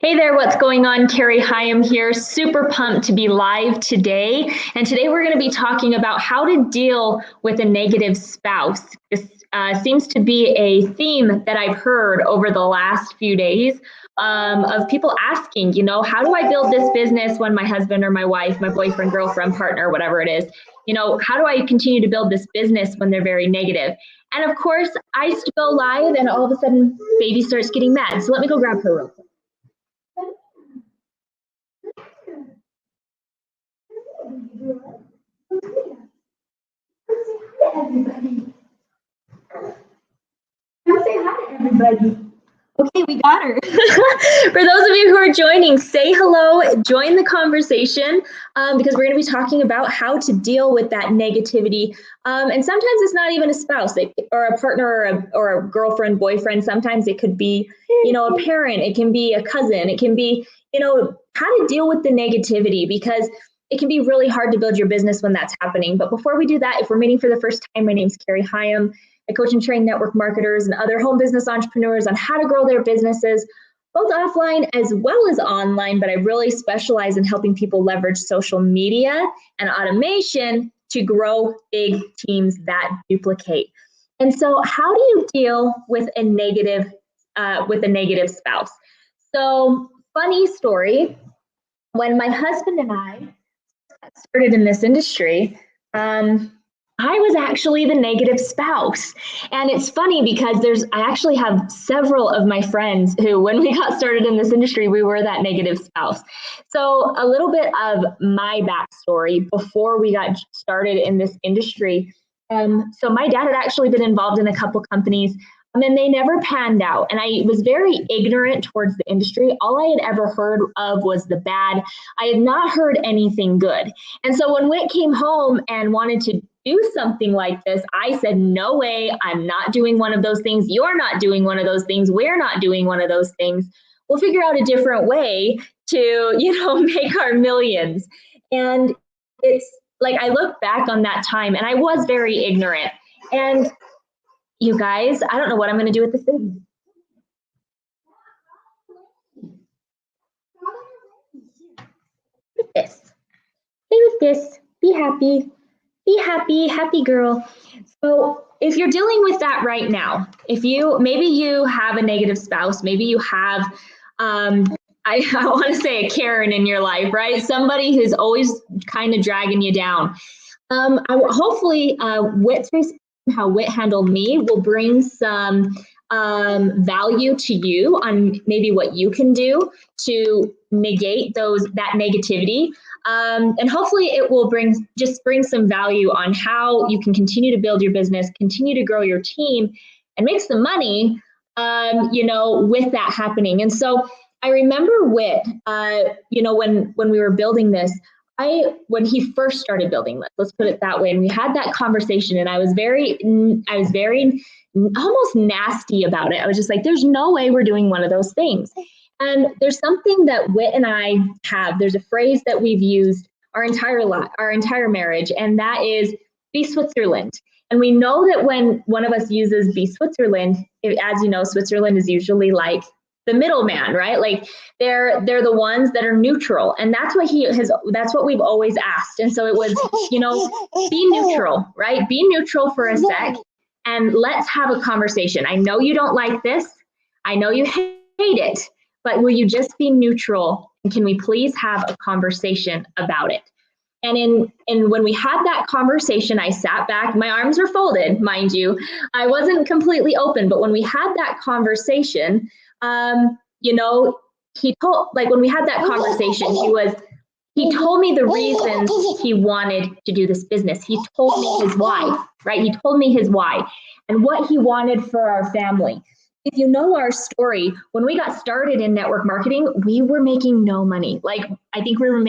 Hey there, what's going on? Carrie Hyam here. Super pumped to be live today. And today we're going to be talking about how to deal with a negative spouse. This seems to be a theme that I've heard over the last few days of people asking, how do I build this business when my husband or my wife, my boyfriend, girlfriend, partner, whatever it is, how do I continue to build this business when they're very negative? And of course, I used to go live and all of a sudden baby starts getting mad. So let me go grab her real quick. Everybody. Come say hi to everybody. Okay, we got her. For those of you who are joining, say hello, join the conversation because we're going to be talking about how to deal with that negativity. And sometimes it's not even a spouse or a partner or a girlfriend, boyfriend. Sometimes it could be, a parent. It can be a cousin. It can be, how to deal with the negativity because it can be really hard to build your business when that's happening. But before we do that, if we're meeting for the first time, my name's Carrie Hyam. I coach and train network marketers and other home business entrepreneurs on how to grow their businesses, both offline as well as online. But I really specialize in helping people leverage social media and automation to grow big teams that duplicate. And so how do you deal with a negative spouse? So funny story, when my husband and I started in this industry, I was actually the negative spouse. And it's funny because I actually have several of my friends who, when we got started in this industry, we were that negative spouse. So a little bit of my backstory before we got started in this industry. So my dad had actually been involved in a couple companies and they never panned out. And I was very ignorant towards the industry. All I had ever heard of was the bad. I had not heard anything good. And so when Whit came home and wanted to do something like this, I said, no way, I'm not doing one of those things. You're not doing one of those things. We're not doing one of those things. We'll figure out a different way to, make our millions. And it's like, I look back on that time and I was very ignorant. And you guys, I don't know what I'm going to do with this business. With this. Stay with this. Be happy. Be happy. Happy girl. So if you're dealing with that right now, maybe you have a negative spouse, maybe you have, I want to say a Karen in your life, right? Somebody who's always kind of dragging you down. Hopefully, how Whit handled me will bring some value to you on maybe what you can do to negate that negativity. And hopefully it will bring some value on how you can continue to build your business, continue to grow your team and make some money, with that happening. And so I remember Whit, when we were building this, when he first started building this, let's put it that way. And we had that conversation and I was very almost nasty about it. I was just like, there's no way we're doing one of those things. And there's something that Whit and I have, there's a phrase that we've used our entire marriage, and that is be Switzerland. And we know that when one of us uses be Switzerland, as you know, Switzerland is usually like the middleman, right? Like they're the ones that are neutral. And that's what we've always asked. And so it was, be neutral, right? Be neutral for a sec and let's have a conversation. I know you don't like this. I know you hate it, but will you just be neutral? And can we please have a conversation about it? And when we had that conversation, I sat back, my arms were folded, mind you. I wasn't completely open, but when we had that conversation, when we had that conversation, he told me the reasons he wanted to do this business. He told me his why, right? He told me his why and what he wanted for our family. If you know our story, when we got started in network marketing, we were making no money. Like I think we were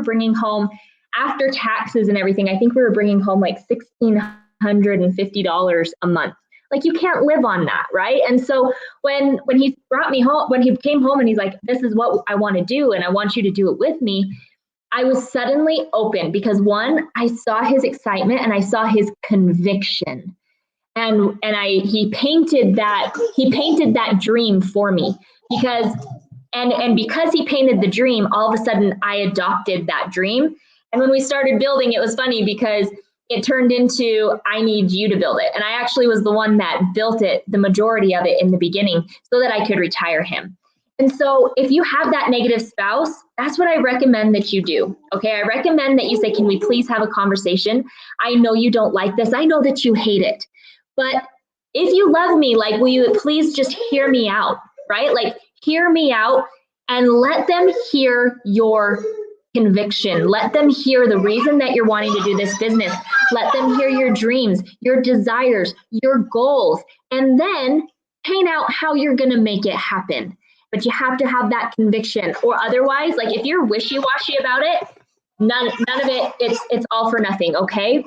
bringing home after taxes and everything. I think we were bringing home like $1,650 a month. Like you can't live on that, right? And so when he brought me home, when he came home and he's like, this is what I want to do and I want you to do it with me, I was suddenly open because one, I saw his excitement and I saw his conviction. And he painted that dream for me because And because he painted the dream, all of a sudden I adopted that dream. And when we started building, it was funny because it turned into, I need you to build it. And I actually was the one that built it, the majority of it in the beginning, so that I could retire him. And so if you have that negative spouse, that's what I recommend that you do. Okay, I recommend that you say, can we please have a conversation? I know you don't like this. I know that you hate it. But if you love me, like, will you please just hear me out, right? Like, hear me out and let them hear your conviction. Let them hear the reason that you're wanting to do this business. Let them hear your dreams, your desires, your goals, and then paint out how you're going to make it happen. But you have to have that conviction, or otherwise, like if you're wishy-washy about it, none of it, it's all for nothing, okay?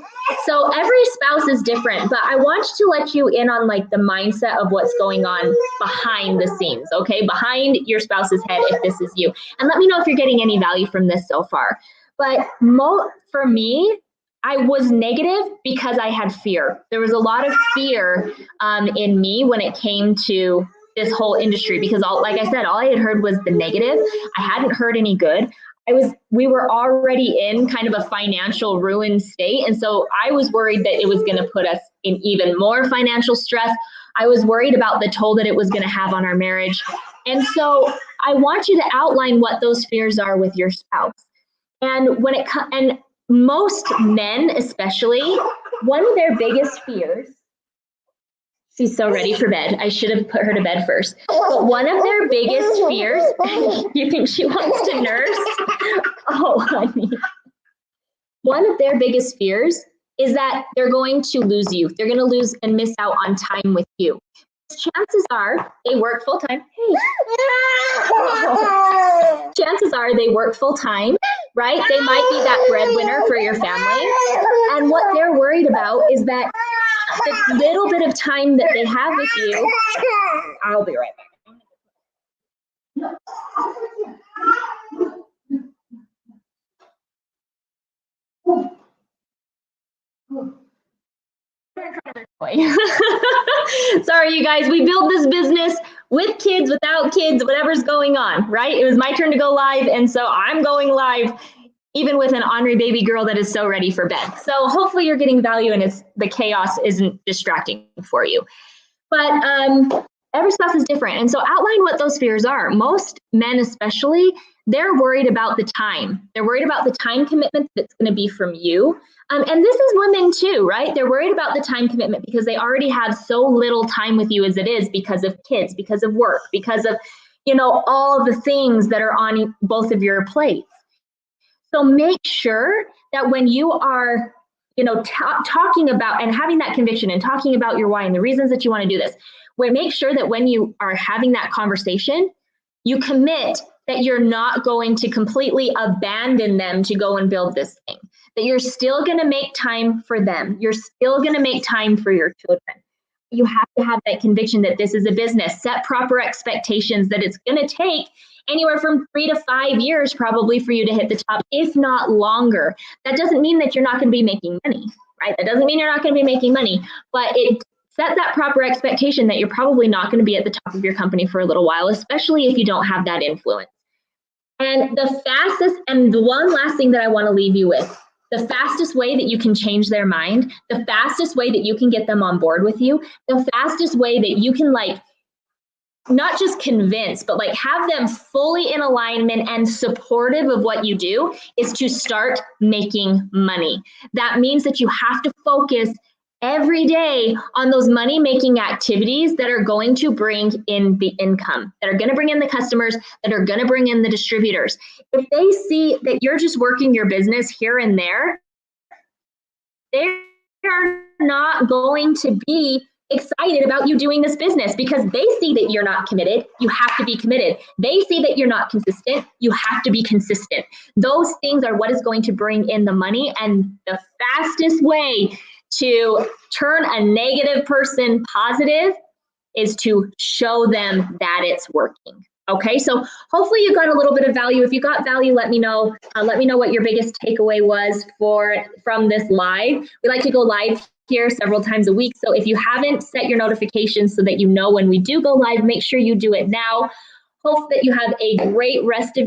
So every spouse is different, but I want to let you in on like the mindset of what's going on behind the scenes, okay? Behind your spouse's head, if this is you. And let me know if you're getting any value from this so far. But for me, I was negative because I had fear. There was a lot of fear in me when it came to this whole industry, because like I said, all I had heard was the negative. I hadn't heard any good. We were already in kind of a financial ruin state. And so I was worried that it was going to put us in even more financial stress. I was worried about the toll that it was going to have on our marriage. And so I want you to outline what those fears are with your spouse. And and most men, especially, one of their biggest fears, she's so ready for bed. I should have put her to bed first. But one of their biggest fears, you think she wants to nurse? Oh, honey. One of their biggest fears is that they're going to lose you. They're going to lose and miss out on time with you. Chances are they work full time. Hey. Chances are they work full time, right? They might be that breadwinner for your family. And what they're worried about is that the little bit of time that they have with you, I'll be right back. Sorry, you guys, we built this business with kids, without kids, whatever's going on, right? It was my turn to go live, and so I'm going live even with an ornery baby girl that is so ready for bed. So hopefully you're getting value and the chaos isn't distracting for you. But every spouse is different. And so outline what those fears are. Most men especially, they're worried about the time. They're worried about the time commitment that's going to be from you. And this is women too, right? They're worried about the time commitment because they already have so little time with you as it is, because of kids, because of work, because of, all the things that are on both of your plates. So make sure that when you are, talking about and having that conviction and talking about your why and the reasons that you want to do this, make sure that when you are having that conversation, you commit that you're not going to completely abandon them to go and build this thing, that you're still going to make time for them. You're still going to make time for your children. You have to have that conviction that this is a business. Set proper expectations that it's going to take anywhere from 3 to 5 years probably for you to hit the top, if not longer. That doesn't mean that you're not going to be making money, right? That doesn't mean you're not going to be making money, but it set that proper expectation that you're probably not going to be at the top of your company for a little while, especially if you don't have that influence. And the fastest, and the one last thing that I want to leave you with, the fastest way that you can change their mind, the fastest way that you can get them on board with you, the fastest way that you can not just convince, but have them fully in alignment and supportive of what you do is to start making money. That means that you have to focus every day on those money-making activities that are going to bring in the income, that are going to bring in the customers, that are going to bring in the distributors. If they see that you're just working your business here and there, they're not going to be excited about you doing this business because they see that you're not committed. You have to be committed. They see that you're not consistent. You have to be consistent. Those things are what is going to bring in the money, and the fastest way to turn a negative person positive is to show them that it's working. Okay, so hopefully you got a little bit of value. If you got value, let me know. Let me know what your biggest takeaway was from this live. We like to go live here several times a week. So if you haven't set your notifications so that you know when we do go live, make sure you do it now. Hope that you have a great rest of